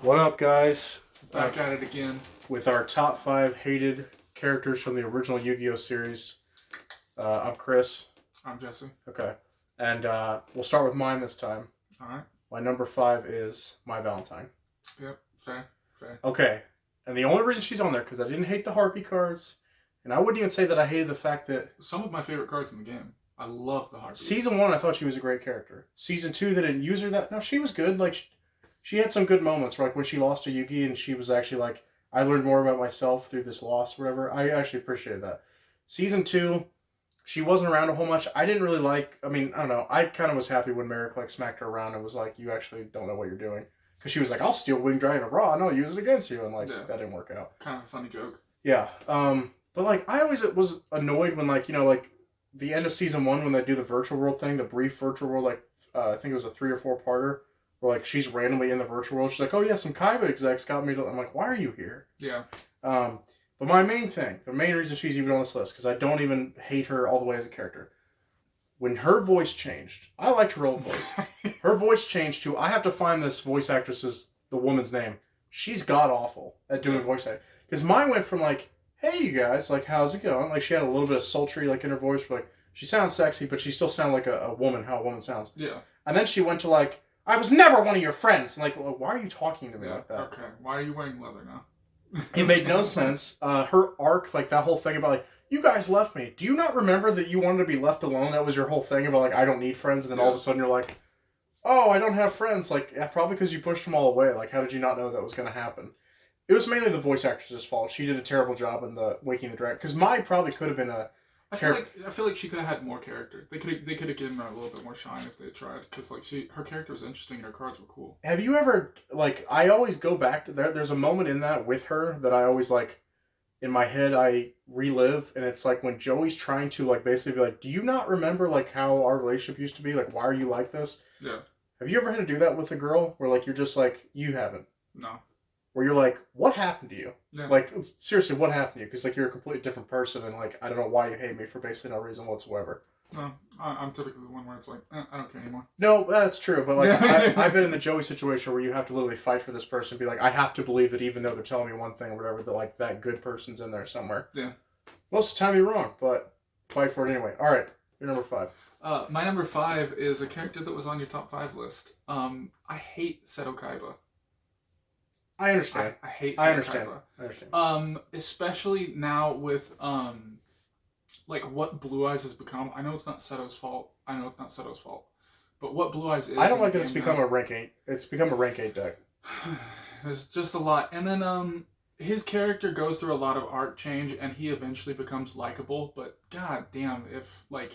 What up, guys? Back at it again. With our top 5 hated characters from the original Yu-Gi-Oh series. I'm Chris. I'm Jesse. Okay. And we'll start with mine this time. Alright. My number 5 is my Valentine. Yep, fair. Okay. And the only reason she's on there, because I didn't hate the Harpy cards, and I wouldn't even say that I hated the fact that... Some of my favorite cards in the game. I love the Harpies. Season 1, I thought she was a great character. Season 2, they didn't use her that... No, she was good. Like, she had some good moments, like when she lost to Yugi, and she was actually like, I learned more about myself through this loss, or whatever. I actually appreciated that. Season 2, she wasn't around a whole much. I didn't really like... I mean, I don't know. I kind of was happy when Merrick, like, smacked her around and was like, you actually don't know what you're doing. Because she was like, I'll steal Winged Dragon of Ra, and I'll use it against you. And, like, that didn't work out. Kind of a funny joke. Yeah. But, like, I always was annoyed when, like, you know, like, the end of Season 1 when they do the virtual world thing, the brief virtual world, like, I think it was a 3 or 4 parter, where, like, she's randomly in the virtual world. She's like, oh, yeah, some Kaiba execs got me to... I'm like, why are you here? Yeah. But my main thing, the main reason she's even on this list, because I don't even hate her all the way as a character. When her voice changed, I liked her old voice. Her voice changed to, I have to find this voice actress's, the woman's name. She's god-awful at doing voice acting. Because mine went from, like, hey, you guys, like, how's it going? Like, she had a little bit of sultry, like, in her voice. Like, she sounds sexy, but she still sounded like a woman, how a woman sounds. Yeah. And then she went to, like, I was never one of your friends. And, like, well, why are you talking to me like that? Okay. Why are you wearing leather now? It made no sense. Her arc, like, that whole thing about, like, you guys left me. Do you not remember that you wanted to be left alone? That was your whole thing about, like, I don't need friends. And then all of a sudden you're like, oh, I don't have friends. Like, yeah, probably because you pushed them all away. Like, how did you not know that was going to happen? It was mainly the voice actress's fault. She did a terrible job in the Waking the Dragon. Because Mai probably could have been a... I feel like she could have had more character. They could have given her a little bit more shine if they tried. Because, like, her character was interesting and her cards were cool. Have you ever... Like, I always go back to... There's a moment in that with her that I always, like... In my head, I relive, and it's like when Joey's trying to, like, basically be like, do you not remember, like, how our relationship used to be? Like, why are you like this? Yeah. Have you ever had to do that with a girl where, like, you're just like, you haven't? No. Where you're like, what happened to you? Yeah. Like, seriously, what happened to you? Because, like, you're a completely different person, and, like, I don't know why you hate me for basically no reason whatsoever. No, I'm typically the one where it's like, I don't care anymore. No, that's true, but, like, I've been in the Joey situation where you have to literally fight for this person and be like, I have to believe that even though they're telling me one thing or whatever, that, like, that good person's in there somewhere. Yeah. Most of the time you're wrong, but fight for it anyway. Alright, you're number 5. My number 5 is a character that was on your top 5 list. I hate Seto Kaiba. I understand. I hate Seto Kaiba. I understand. Especially now with, like, what Blue Eyes has become. I know it's not Seto's fault. But what Blue Eyes is... I don't like that it's become a rank 8. It's become a rank 8 deck. There's just a lot. And then, his character goes through a lot of arc change, and he eventually becomes likable. But, god damn, if, like...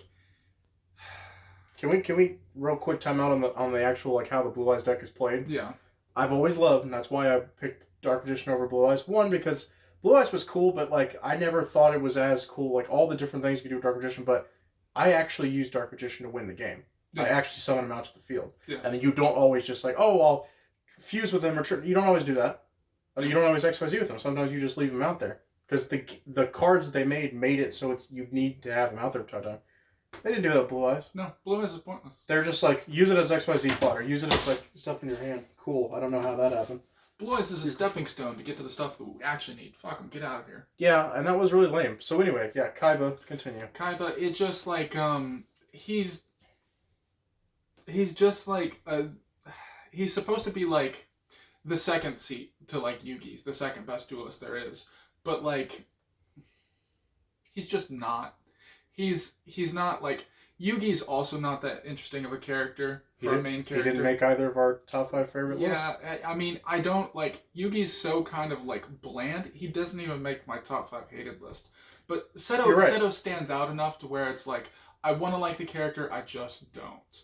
Can we real quick time out on the actual, like, how the Blue Eyes deck is played? Yeah. I've always loved, and that's why I picked Dark Magician over Blue Eyes. One, because Blue Eyes was cool, but, like, I never thought it was as cool. Like, all the different things you could do with Dark Magician, but I actually used Dark Magician to win the game. Yeah. I actually summon him out to the field. Yeah. And then you don't always just like, oh, I'll fuse with him or you don't always do that. You don't always XYZ with them. Sometimes you just leave them out there. Because the cards that they made it so you need to have them out there for time. They didn't do that with Blue Eyes. No, Blue Eyes is pointless. They're just like, use it as XYZ fodder. Use it as, like, stuff in your hand. Cool. I don't know how that happened. Blue Eyes is a stepping stone to get to the stuff that we actually need. Fuck them. Get out of here. Yeah, and that was really lame. So anyway, yeah, Kaiba, continue. Kaiba, it just, like, he's just, like, he's supposed to be, like, the second seat to, like, Yugi's, the second best duelist there is. But, like, he's just not. He's not, like, Yugi's also not that interesting of a character for a main character. He didn't make either of our top 5 favorite lists? Yeah, I mean, I don't, like, Yugi's so kind of, like, bland, he doesn't even make my top 5 hated list. But Seto stands out enough to where it's like, I want to like the character, I just don't.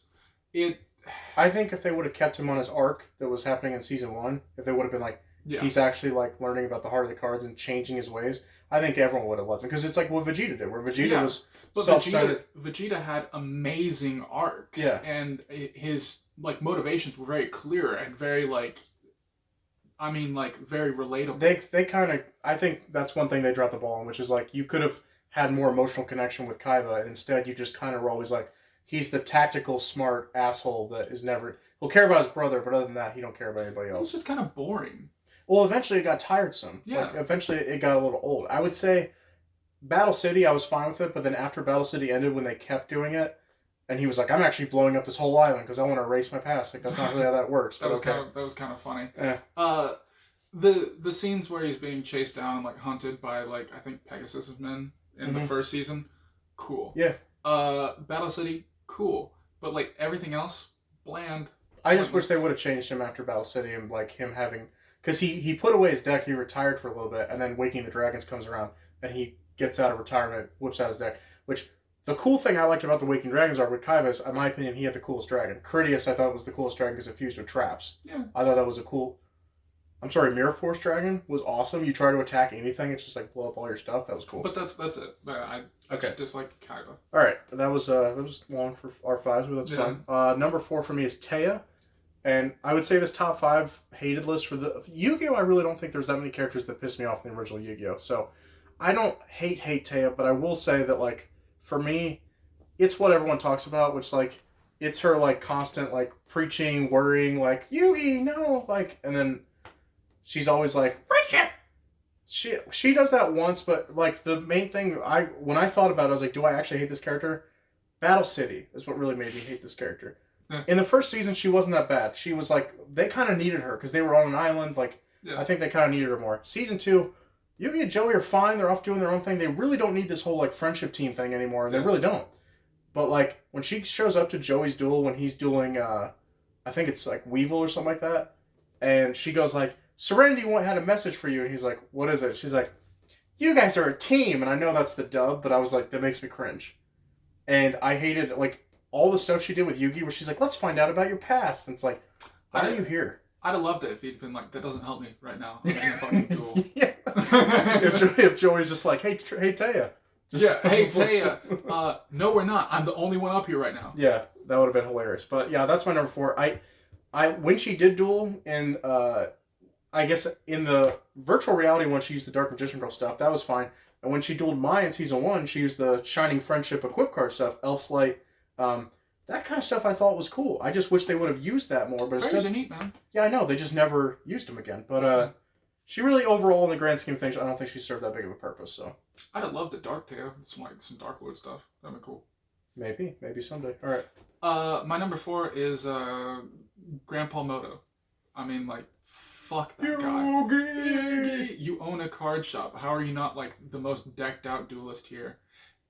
I think if they would have kept him on his arc that was happening in Season 1, if they would have been like, he's actually, like, learning about the heart of the cards and changing his ways, I think everyone would have loved him. Because it's like what Vegeta did, where Vegeta was self-centered. Vegeta had amazing arcs. Yeah. And his, like, motivations were very clear and very, like, I mean, like, very relatable. They kind of... I think that's one thing they dropped the ball on, which is, like, you could have had more emotional connection with Kaiba, and instead you just kind of were always like, he's the tactical, smart asshole that is never. He'll care about his brother, but other than that, he don't care about anybody else. He's just kind of boring. Well, eventually it got tiresome. Yeah. Like, eventually it got a little old. I would say Battle City, I was fine with it, but then after Battle City ended, when they kept doing it, and he was like, "I'm actually blowing up this whole island because I want to erase my past." Like, that's not really how that works. that was kind of funny. The scenes where he's being chased down and like hunted by like I think Pegasus's men in the first season, cool. Yeah. Battle City, cool, but like everything else, bland. I just wish they would have changed him after Battle City and like him having, because he put away his deck, he retired for a little bit, and then Waking the Dragons comes around and he gets out of retirement, whips out his deck. Which the cool thing I liked about the Waking Dragons are with Kaiba's, in my opinion, he had the coolest dragon. Critias I thought was the coolest dragon because it fused with traps. Yeah. I thought that was a cool. I'm sorry, Mirror Force Dragon was awesome. You try to attack anything, it's just like blow up all your stuff. That was cool. But that's it. I just dislike Kaiba. All right, that was long for our fives, but that's fine. Number 4 for me is Taya, and I would say this top 5 hated list for the Yu-Gi-Oh. I really don't think there's that many characters that pissed me off in the original Yu-Gi-Oh. So I don't hate Taya, but I will say that like for me, it's what everyone talks about, which like it's her like constant like preaching, worrying, like Yugi, no, like, and then she's always like friendship. She does that once, but like the main thing when I thought about it, I was like, do I actually hate this character? Battle City is what really made me hate this character. In the first season, she wasn't that bad. She was like, they kind of needed her because they were on an island. Like, I think they kind of needed her more. Season 2, Yugi and Joey are fine. They're off doing their own thing. They really don't need this whole like friendship team thing anymore. They really don't. But like when she shows up to Joey's duel when he's dueling, I think it's like Weevil or something like that, and she goes like, Serenity had a message for you, and he's like, what is it? She's like, you guys are a team, and I know that's the dub, but I was like, that makes me cringe. And I hated like all the stuff she did with Yugi where she's like, let's find out about your past. And it's like, why are you here? I'd have loved it if he'd been like, that doesn't help me right now. I'm in a fucking duel. Yeah. if Joey's just like, hey Taya. Hey Taya. No, we're not. I'm the only one up here right now. Yeah, that would have been hilarious. But yeah, that's my number 4. I when she did duel in I guess in the virtual reality when she used the Dark Magician Girl stuff, that was fine. And when she dueled Mai in season 1, she used the Shining Friendship equip card stuff, Elf's Light, that kind of stuff I thought was cool. I just wish they would have used that more. But Fairies are neat, man. Yeah, I know. They just never used them again. But she really, overall, in the grand scheme of things, I don't think she served that big of a purpose. So I'd have loved a Dark Tale, some Dark Lord stuff. That'd be cool. Maybe someday. All right. My number 4 is Grandpa Moto. I mean, like, fuck that guy. Yugi! You own a card shop. How are you not like the most decked out duelist here?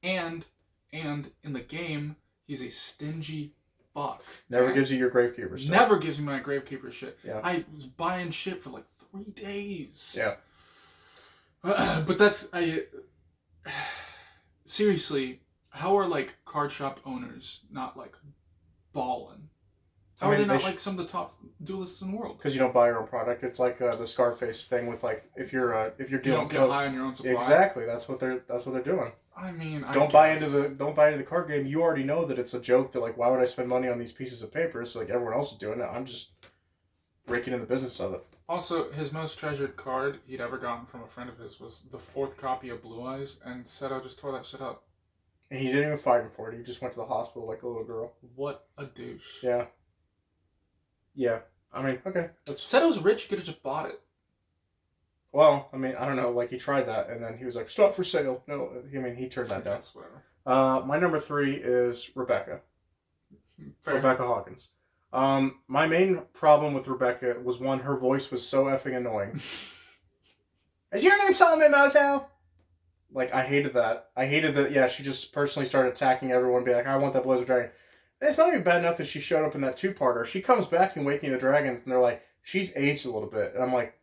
And in the game, he's a stingy fuck. Never gives you your Gravekeeper stuff. Never gives me my Gravekeeper shit. Yeah. I was buying shit for like 3 days. Yeah. But that's seriously, how are like card shop owners not like ballin'? How are they not like some of the top duelists in the world? Because you don't buy your own product. It's like the Scarface thing with like if you're dealing. You don't get high on your own supply. Exactly. That's what they're doing. I mean, don't buy into the card game. You already know that it's a joke. That like, why would I spend money on these pieces of paper? So like everyone else is doing it. I'm just raking in the business of it. Also, his most treasured card he'd ever gotten from a friend of his was the 4th copy of Blue Eyes, and Seto just tore that shit up. And he didn't even fight him for it. He just went to the hospital like a little girl. What a douche. Yeah. Yeah. I mean, okay. Seto's rich. He could have just bought it. Well, I mean, I don't know. Like, he tried that, and then he was like, "Stop for sale." No, I mean, he turned that down. My number 3 is Rebecca. Rebecca Hawkins. My main problem with Rebecca was, one, her voice was so effing annoying. Is your name Solomon Motel? Like, I hated that. I hated that, yeah, she just personally started attacking everyone, being like, I want that Blizzard Dragon. And it's not even bad enough that she showed up in that 2-parter. She comes back in Waking the Dragons, and they're like, she's aged a little bit. And I'm like,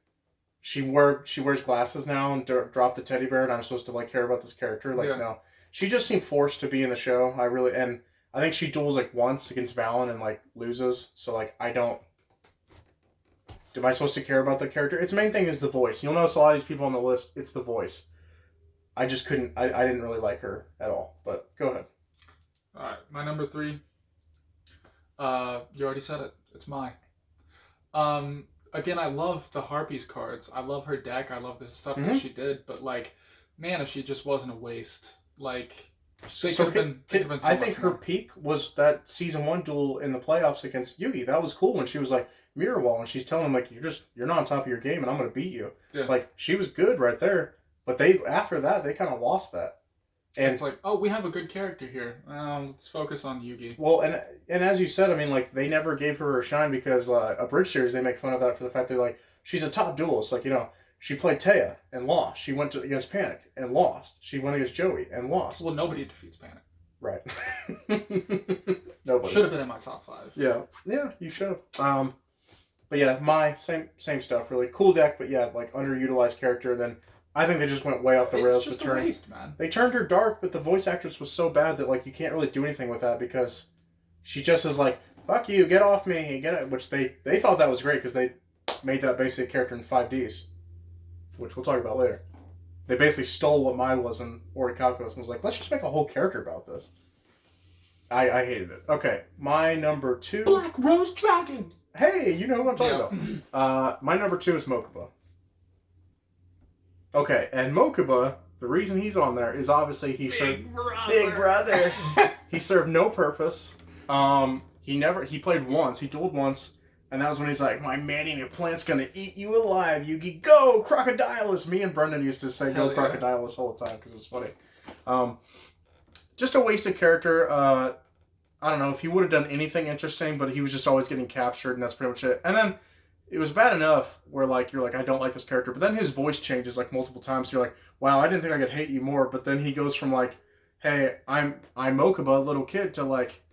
she wears glasses now and dropped the teddy bear, and I'm supposed to, like, care about this character? Like, no. She just seemed forced to be in the show. And I think she duels, like, once against Valen and, like, loses. So, like, I don't... Am I supposed to care about the character? Its main thing is the voice. You'll notice a lot of these people on the list, it's the voice. I just couldn't... I didn't really like her at all. But go ahead. Alright, my number 3. You already said it. It's Mai. Again, I love the Harpies cards. I love her deck. I love the stuff that she did. But, like, man, if she just wasn't a waste. Like, I think her peak was that season 1 duel in the playoffs against Yugi. That was cool when she was like mirror wall and she's telling him like you're not on top of your game and I'm gonna beat you. Yeah. Like she was good right there, but after that they kind of lost that. And it's like, oh, we have a good character here. Let's focus on Yugi. Well, and as you said, I mean, like they never gave her a shine because a bridge series they make fun of that for the fact they're like she's a top duelist. Like she played Taya and lost. She went against Panic and lost. She went against Joey and lost. Well, nobody defeats Panic. Right. Nobody. Should have been in my top 5. Yeah, you should have. But yeah, my same stuff. Really cool deck, but yeah, like underutilized character. Then I think they just went way off the rails with turning. Waste, man. They turned her dark, but the voice actress was so bad that like you can't really do anything with that because she just is like, "Fuck you, get off me, get it." Which they thought that was great because they made that basic character in 5Ds, which we'll talk about later. They basically stole what Mai was in Orichalcos and was like, let's just make a whole character about this. I hated it. Okay, my number 2... Black Rose Dragon! Hey, you know who I'm talking about. My number 2 is Mokuba. Okay, and Mokuba, the reason he's on there is obviously he served... Big brother! He served no purpose. He played once, he dueled once, and that was when he's like, my man-eating plant's gonna eat you alive, Yugi. Go, Crocodilus! Me and Brendan used to say go Crocodilus all the time because it was funny. Just a wasted character. I don't know if he would have done anything interesting, but he was just always getting captured, and that's pretty much it. And then it was bad enough where like you're like, I don't like this character, but then his voice changes like multiple times. So you're like, wow, I didn't think I could hate you more. But then he goes from like, hey, I'm Mokuba, little kid, to like,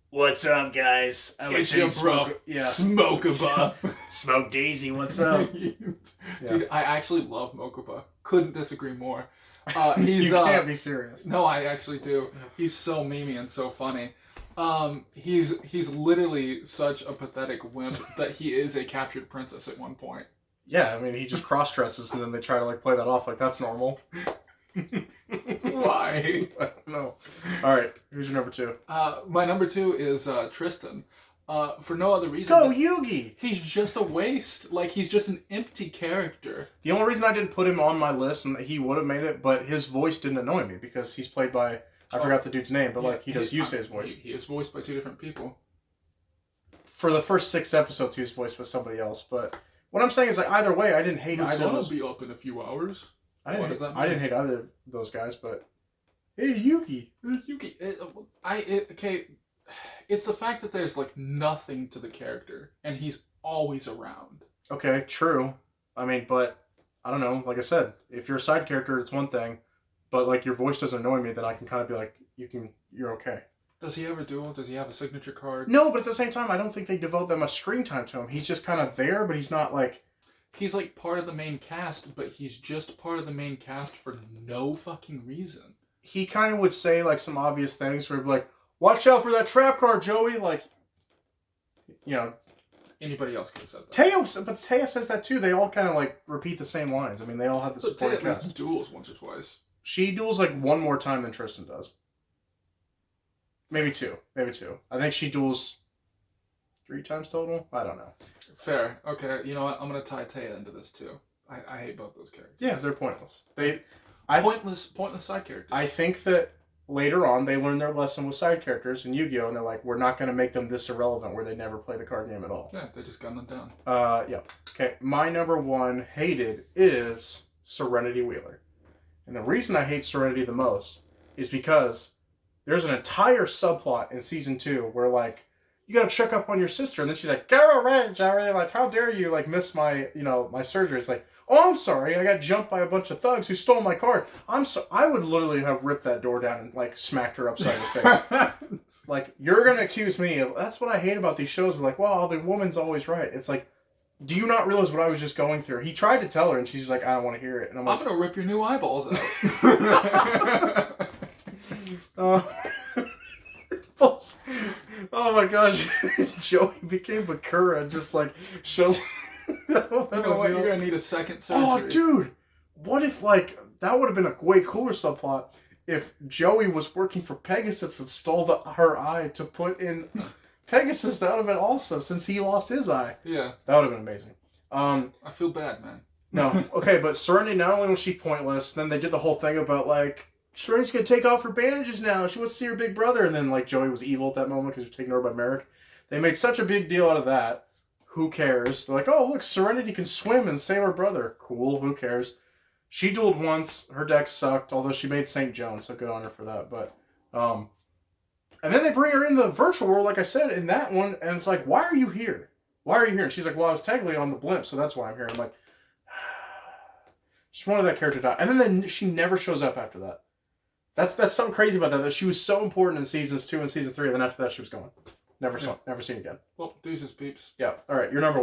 what's up, guys? It's your bro, Smokuba. Smoke Daisy, what's up? Dude, I actually love Mokuba. Couldn't disagree more. You can't be serious. No, I actually do. He's so memey and so funny. He's literally such a pathetic wimp that he is a captured princess at one point. Yeah, I mean, he just cross-dresses and then they try to like play that off like that's normal. Why? I don't know. Alright, who's your number 2? My number 2 is Tristan. For no other reason. Go Yugi! He's just a waste. Like, he's just an empty character. The only reason I didn't put him on my list, and he would have made it, but his voice didn't annoy me because he's played by, I forgot the dude's name, but like he does Yusei's voice. He is voiced by 2 different people. For the first 6 episodes, he was voiced by somebody else, but what I'm saying is like either way, I didn't hate either of those. The sun will be up in a few hours. I didn't hate either of those guys, but hey, Yugi. Yugi. Okay. It's the fact that there's like nothing to the character, and he's always around. Okay, true. I mean, but I don't know. Like I said, if you're a side character, it's one thing, but like your voice doesn't annoy me, then I can kind of be like, you're okay. Does he ever duel? Does he have a signature card? No, but at the same time, I don't think they devote that much screen time to him. He's just kind of there, but he's not like. He's like part of the main cast, but he's just part of the main cast for no fucking reason. He kind of would say like some obvious things where he'd be like, watch out for that trap card, Joey. Like, you know. Anybody else could have said that. Taya says that too. They all kind of like repeat the same lines. I mean, they all have the supporting cast. Taya at least duels once or twice. She duels like one more time than Tristan does. Maybe two. I think she duels 3 times total. I don't know. Fair. Okay. You know what? I'm gonna tie Taya into this too. I hate both those characters. Yeah, they're pointless. Pointless side characters. I think that later on they learn their lesson with side characters in Yu-Gi-Oh! And they're like, we're not going to make them this irrelevant where they never play the card game at all. Yeah, they just gun them down. Yeah. Okay, my number 1 hated is Serenity Wheeler. And the reason I hate Serenity the most is because there's an entire subplot in season 2 where like, you gotta check up on your sister, and then she's like, "Go away, Jerry! Like, how dare you like miss my, my surgery?" It's like, "Oh, I'm sorry, I got jumped by a bunch of thugs who stole my card." I would literally have ripped that door down and like smacked her upside the face. Like, you're gonna accuse me of? That's what I hate about these shows. Like, well, the woman's always right. It's like, do you not realize what I was just going through? He tried to tell her, and she's like, "I don't want to hear it." And I'm like, I'm gonna rip your new eyeballs out. Oh my gosh, Joey became Bakura and just like shows. You know what? You're gonna need a second surgery. Oh, dude, what if like that would have been a way cooler subplot if Joey was working for Pegasus and stole her eye to put in Pegasus? That would have been awesome since he lost his eye. Yeah, that would have been amazing. I feel bad, man. No, okay, but Serenity, not only was she pointless, then they did the whole thing about like, Serenity's gonna take off her bandages now. She wants to see her big brother. And then, like, Joey was evil at that moment because he was taken over by Merrick. They made such a big deal out of that. Who cares? They're like, oh, look, Serenity can swim and save her brother. Cool, who cares? She dueled once. Her deck sucked, although she made St. Joan, so good on her for that. But, and then they bring her in the virtual world, like I said, in that one, and it's like, why are you here? Why are you here? And she's like, well, I was technically on the blimp, so that's why I'm here. I'm like, just wanted that character to die. And then she never shows up after that. That's something crazy about that she was so important in seasons 2 and season 3, and then after that she was gone. Never seen again. Well, deuces, peeps. Yeah. All right, your number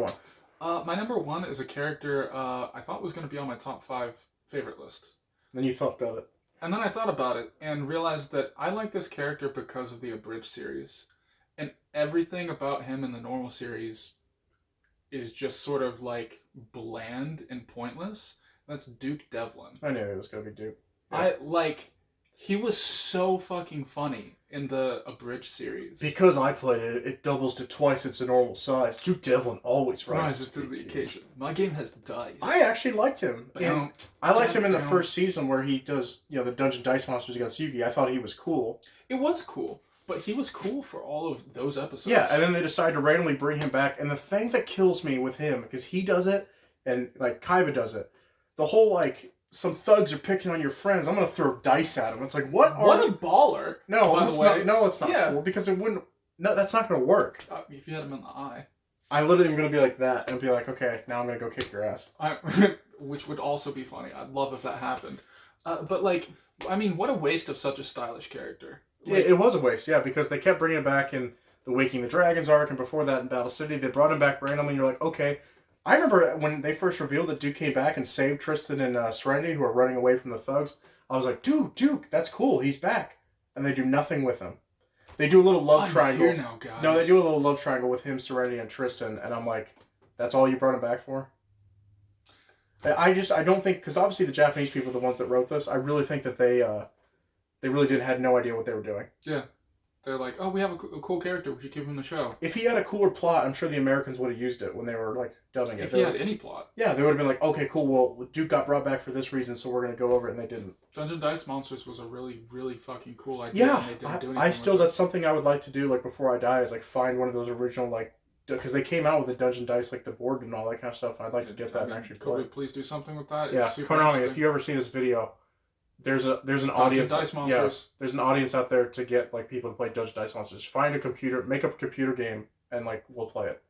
1. My number 1 is a character I thought was going to be on my top 5 favorite list. Then you thought about it. And then I thought about it and realized that I like this character because of the Abridged series. And everything about him in the normal series is just sort of like bland and pointless. That's Duke Devlin. I knew it was going to be Duke. Yeah. He was so fucking funny in the Abridged series. Because I played it, it doubles to twice its normal size. Duke Devlin always rises to the occasion. My game has dice. I actually liked him. I liked him in the first season where he does, the Dungeon Dice Monsters against Yugi. I thought he was cool. It was cool. But he was cool for all of those episodes. Yeah, and then they decide to randomly bring him back. And the thing that kills me with him, because he does it, and, like, Kaiba does it, the whole, like, some thugs are picking on your friends, I'm going to throw dice at them. It's like, what a baller. No, that's not cool, because it wouldn't... No, that's not going to work. If you had him in the eye. I literally am going to be like that, and be like, okay, now I'm going to go kick your ass. Which would also be funny. I'd love if that happened. But, like, I mean, what a waste of such a stylish character. Like, it was a waste, yeah, because they kept bringing it back in the Waking the Dragons arc, and before that in Battle City, they brought him back randomly, and you're like, okay. I remember when they first revealed that Duke came back and saved Tristan and Serenity, who are running away from the thugs. I was like, Duke, that's cool, he's back. And they do nothing with him. They do a little love triangle. Here now, guys. No, they do a little love triangle with him, Serenity, and Tristan, and I'm like, that's all you brought him back for? I don't think, because obviously the Japanese people are the ones that wrote this, I really think that they really had no idea what they were doing. Yeah. They're like, oh, we have a cool character. We should give him the show. If he had a cooler plot, I'm sure the Americans would have used it when they were, like, dubbing it. If he had any plot. Yeah, they would have been like, okay, cool, well, Duke got brought back for this reason, so we're going to go over it, and they didn't. Dungeon Dice Monsters was a really, really fucking cool idea. Yeah, and they didn't do anything that's something I would like to do, like, before I die, is, like, find one of those original, like, because they came out with the Dungeon Dice, like, the board and all that kind of stuff, and I'd like to get that and actually play. Could we please do something with that? Yeah, Konami, if you ever see this video... There's an audience. Dice Monsters. Yeah, there's an audience out there to get like people to play Dungeon Dice Monsters. Find a computer, make up a computer game, and like we'll play it.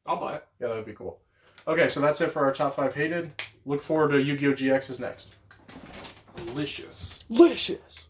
I'll buy it. Yeah, that would be cool. Okay, so that's it for our top 5 hated. Look forward to Yu-Gi-Oh! GX's next. Delicious. Delicious.